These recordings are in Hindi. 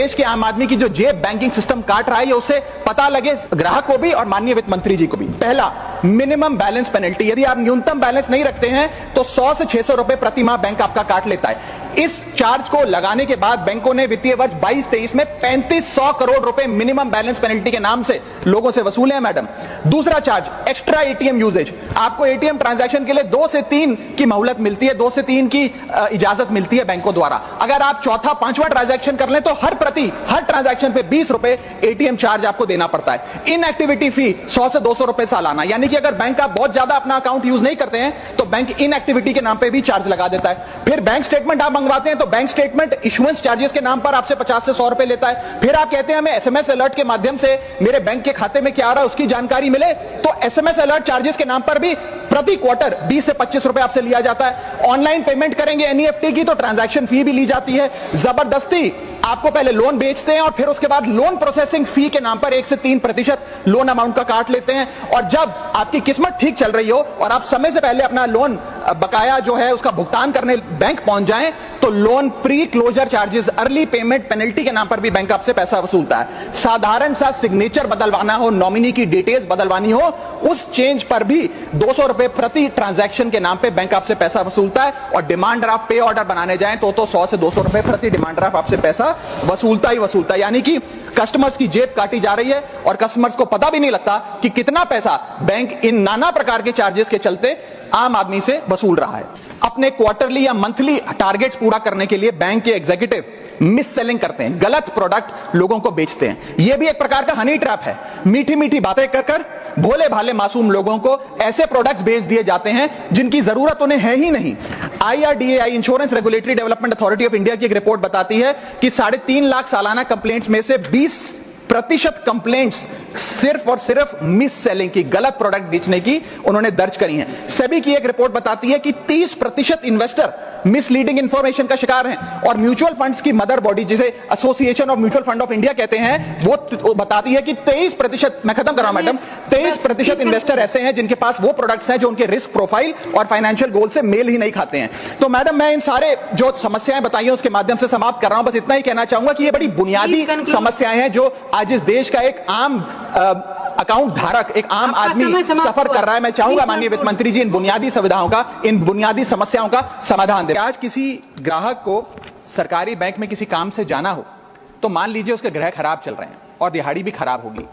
देश के आम आदमी की जो जेब बैंकिंग सिस्टम काट रहा है, उससे पता लगे ग्राहक को भी और माननीय वित्त मंत्री जी को भी। पहला, मिनिमम बैलेंस पेनल्टी। यदि आप न्यूनतम बैलेंस नहीं रखते हैं तो 100 से 600 रुपए प्रति माह बैंक आपका काट लेता है। इस चार्ज को लगाने के बाद बैंकों ने वित्तीय वर्ष 22-23 में 3500 करोड़ रुपए मिनिमम बैलेंस पेनल्टी के नाम से लोगों से वसूले हैं मैडम। दूसरा चार्ज, एक्स्ट्रा एटीएम यूजेज। आपको एटीएम ट्रांजैक्शन के लिए 2 से 3 की मोहलत मिलती है, 2 से 3 की इजाजत मिलती है बैंकों द्वारा। अगर आप चौथा पांचवा ट्रांजैक्शन कर लें तो हर ट्रांजैक्शन पे 20 रुपए एटीएम चार्ज आपको देना पड़ता है। इनएक्टिविटी फी 100 से 200 रुपए सालाना, यानी कि अगर बैंक आप बहुत ज्यादा अपना अकाउंट यूज नहीं करते हैं तो बैंक इनएक्टिविटी के नाम पे भी चार्ज लगा देता है। फिर बैंक स्टेटमेंट आप मंगवाते हैं तो बैंक स्टेटमेंट इशुएंस चार्जेस के नाम पर आपसे 50 से 100 रुपए लेता है। फिर आप कहते हैं हमें एसएमएस अलर्ट के माध्यम से मेरे बैंक के खाते में क्या आ रहा है उसकी जानकारी मिले, तो एसएमएस अलर्ट चार्जेस के नाम पर भी प्रति क्वार्टर 20 से 25 रुपए आपसे लिया जाता है। ऑनलाइन पेमेंट करेंगे एनईएफटी की तो ट्रांजैक्शन फी भी ली जाती है। जबरदस्ती आपको पहले लोन बेचते हैं और फिर उसके बाद लोन प्रोसेसिंग फी के नाम पर 1 से 3% लोन अमाउंट का काट लेते हैं। और जब आपकी किस्मत ठीक चल रही हो और आप समय से पहले अपना लोन बकाया जो है उसका भुगतान करने बैंक पहुंच जाएं तो loan pre closure charges, early payment penalty के नाम पर भी बैंक आपसे पैसा वसूलता है। साधारण सा सिग्नेचर बदलवाना हो, नॉमिनी की डिटेल्स बदलवानी हो, उस चेंज पर भी 200 रुपए प्रति ट्रांजैक्शन के नाम पे बैंक आपसे पैसा वसूलता है। और डिमांड ड्राफ्ट पे ऑर्डर बनाने जाएं तो 100 से 200 रुपए प्रति डिमांड ड्राफ्ट आपसे पैसा वसूलता ही वसूलता है। यानी कि कस्टमर्स की जेब काटी जा रही है और कस्टमर्स को पता भी नहीं लगता कि कितना पैसा बैंक इन नाना प्रकार के चार्जेस के चलते आम आदमी से वसूल रहा है। अपने क्वार्टरली या मंथली टारगेट्स पूरा करने के लिए बैंक के एग्जीक्यूटिव मिस सेलिंग करते हैं, गलत प्रोडक्ट लोगों को बेचते हैं। यह भी एक प्रकार का हनी ट्रैप है। मीठी मीठी बातें कर भोले भाले मासूम लोगों को ऐसे प्रोडक्ट्स बेच दिए जाते हैं जिनकी जरूरत उन्हें है ही नहीं। IRDAI, insurance regulatory development authority of India की एक रिपोर्ट बताती है कि 3.5 लाख सालाना कंप्लेंट्स में से 20% कंप्लेंट्स सिर्फ और सिर्फ मिस सेलिंग की, गलत प्रोडक्ट बेचने की उन्होंने दर्ज करी हैं। सेबी की एक रिपोर्ट बताती है कि 30% इन्वेस्टर मिसलीडिंग इंफॉर्मेशन का शिकार हैं। और म्यूचुअल फंड्स की मदर बॉडी, जिसे association of mutual fund of India कहते हैं, वो बताती है कि 23%, मैं खत्म कर रहा हूं मैडम, 23% इन्वेस्टर ऐसे हैं जिनके पास वो प्रोडक्ट्स हैं जो उनके रिस्क प्रोफाइल और फाइनेंशियल गोल से मेल ही नहीं खाते हैं। तो मैडम, मैं इन सारे जो समस्याएं बताई हैं उसके माध्यम से समाप्त कर रहा हूं। बस इतना ही कहना चाहूंगा कि ये बड़ी बुनियादी समस्याएं हैं जो आज इस देश का एक आम अकाउंट धारक, एक आम आदमी सफर कर रहा है। मैं चाहूंगा माननीय वित्त मंत्री जी इन बुनियादी सुविधाओं का, इन बुनियादी समस्याओं का समाधान दें। आज किसी ग्राहक को सरकारी बैंक में किसी काम से जाना हो तो मान लीजिए उसके ग्रह खराब चल रहे हैं और दिहाड़ी भी खराब होगी।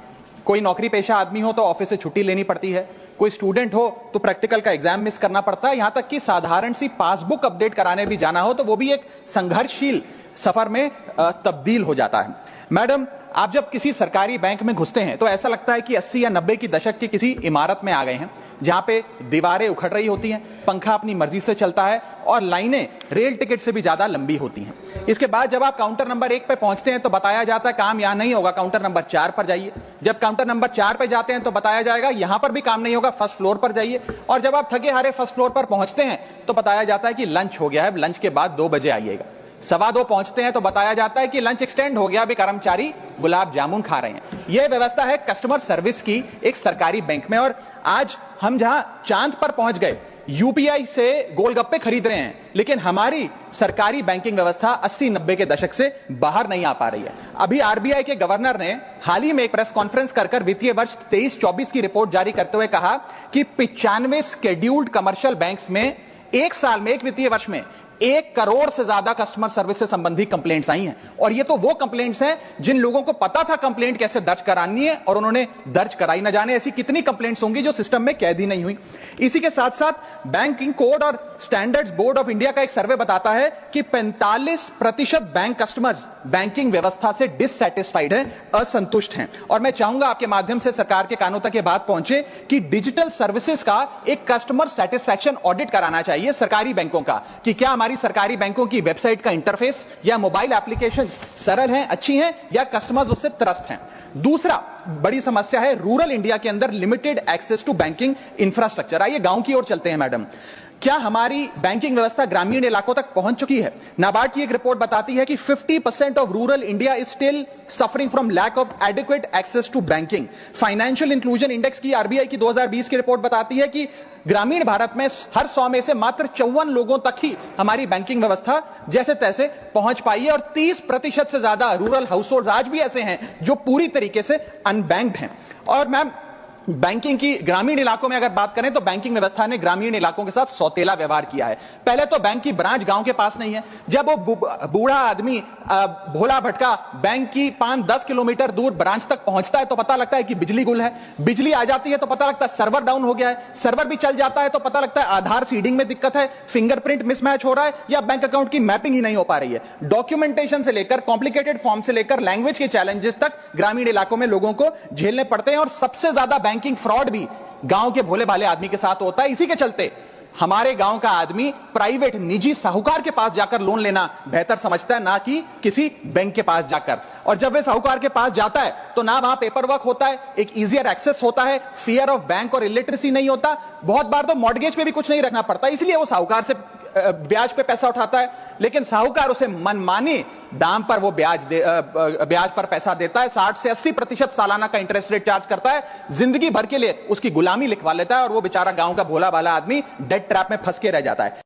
कोई नौकरी पेशा आदमी हो तो ऑफिस से छुट्टी लेनी पड़ती है, कोई स्टूडेंट हो तो प्रैक्टिकल का एग्जाम मिस करना पड़ता है, यहां तक कि साधारण सी पासबुक अपडेट कराने भी जाना हो तो वो भी एक संघर्षशील सफर में तब्दील हो जाता है। मैडम, आप जब किसी सरकारी बैंक में घुसते हैं तो ऐसा लगता है कि 80 या 90 की दशक की किसी इमारत में आ गए हैं, जहां पे दीवारें उखड़ रही होती हैं, पंखा अपनी मर्जी से चलता है और लाइनें रेल टिकट से भी ज्यादा लंबी होती हैं। इसके बाद जब आप काउंटर नंबर 1 पे पहुंचते हैं तो बताया जाता है काम यहां नहीं होगा, काउंटर नंबर 4 पर जाइए। जब काउंटर नंबर 4 पे जाते हैं तो बताया जाएगा यहां पर भी काम नहीं होगा, फर्स्ट फ्लोर पर जाइए। और जब आप थके हारे फर्स्ट फ्लोर पर पहुंचते हैं तो बताया जाता है कि लंच हो गया है, लंच के बाद 2 बजे आइएगा। 2:15 पहुंचते हैं तो बताया जाता है कि लंच एक्सटेंड हो गया, अभी कर्मचारी गुलाब जामुन खा रहे हैं। यह व्यवस्था है कस्टमर सर्विस की एक सरकारी बैंक में। और आज हम जहां चांद पर पहुंच गए, यूपीआई से गोलगप्पे खरीद रहे हैं, लेकिन हमारी सरकारी बैंकिंग व्यवस्था 80-90 के दशक से बाहर नहीं आ पा रही है। अभी आरबीआई के गवर्नर ने हाल ही में एक प्रेस कॉन्फ्रेंस कर वित्तीय वर्ष 23-24 की रिपोर्ट जारी करते हुए कहा कि 95 शेड्यूल्ड कमर्शियल बैंक्स में एक साल में, एक वित्तीय वर्ष में 1 करोड़ से ज्यादा कस्टमर सर्विस से संबंधित कंप्लेंट्स आई हैं। और ये तो वो कंप्लेंट्स हैं जिन लोगों को पता था कंप्लेंट कैसे दर्ज करानी है और उन्होंने दर्ज कराई। न जाने ऐसी कितनी कंप्लेंट्स होंगी जो सिस्टम में कैद ही नहीं हुई। इसी के साथ साथ बैंकिंग कोड और स्टैंडर्ड्स बोर्ड ऑफ इंडिया का एक सर्वे बताता है कि 45% बैंक कस्टमर्स बैंकिंग व्यवस्था से डिससैटिस्फाइड है, असंतुष्ट हैं। और मैं चाहूंगा आपके माध्यम से सरकार के कानों तक ये बात पहुंचे कि डिजिटल सर्विसेज का एक कस्टमर सेटिस्फैक्शन ऑडिट कराना चाहिए सरकारी बैंकों का, कि क्या हमारी सरकारी बैंकों की वेबसाइट का इंटरफेस या मोबाइल एप्लीकेशंस सरल हैं, अच्छी हैं, या कस्टमर्स उससे त्रस्त हैं। दूसरा बड़ी समस्या है रूरल इंडिया के अंदर limited access to banking infrastructure. आइए गांव की ओर चलते हैं मैडम। क्या हमारी बैंकिंग व्यवस्था ग्रामीण इलाकों तक पहुंच चुकी है? नाबार्ड की एक रिपोर्ट बताती है कि 50% of rural India is still suffering from lack of adequate access to banking. Financial inclusion index की आरबीआई की 2020 की रिपोर्ट बताती है कि ग्रामीण भारत में हर 100 में से मात्र 54 लोगों तक ही हमारी बैंकिंग व्यवस्था जैसे तैसे पहुंच पाई है, और 30% से ज्यादा रूरल हाउसहोल्ड आज भी ऐसे हैं जो पूरी तरीके से अनबैंक्ड हैं। और मैम, बैंकिंग की ग्रामीण इलाकों में अगर बात करें तो बैंकिंग व्यवस्था ने ग्रामीण इलाकों के साथ सौतेला व्यवहार किया है। पहले तो बैंक की ब्रांच गांव के पास नहीं है। जब वो बूढ़ा आदमी भोला भटका बैंक की 5-10 किलोमीटर दूर ब्रांच तक पहुंचता है तो पता लगता है कि बिजली गुल है। बिजली आ जाती है तो पता लगता है सर्वर डाउन हो गया है। सर्वर भी चल जाता है तो पता लगता है आधार सीडिंग में दिक्कत है, फिंगरप्रिंट मिसमैच हो रहा है, या बैंक अकाउंट की मैपिंग ही नहीं हो पा रही है। डॉक्यूमेंटेशन से लेकर कॉम्प्लिकेटेड फॉर्म से लेकर लैंग्वेज के चैलेंजेस तक ग्रामीण इलाकों में लोगों को झेलने पड़ते हैं, और सबसे ज्यादा बैंकिंग फ्रॉड भी गांव के भोले भाले आदमी के साथ होता है। इसी के चलते हमारे गांव का आदमी प्राइवेट निजी साहूकार के पास जाकर लोन लेना बेहतर समझता है, ना कि किसी बैंक के पास जाकर। और जब वे साहूकार के पास जाता है तो ना वहां पेपर वर्क होता है, एक इजियर एक्सेस होता है, फियर ऑफ बैंक और इलिटरेसी नहीं होता। बहुत बार तो मॉर्गेज पे भी कुछ नहीं रखना पड़ता, इसलिए वो साहूकार से ब्याज पे पैसा उठाता है, लेकिन साहूकार उसे मनमानी दाम पर वो ब्याज पर पैसा देता है। 60 से 80% सालाना का इंटरेस्ट रेट चार्ज करता है, जिंदगी भर के लिए उसकी गुलामी लिखवा लेता है, और वो बेचारा गांव का भोला भाला आदमी डेट ट्रैप में फंस के रह जाता है।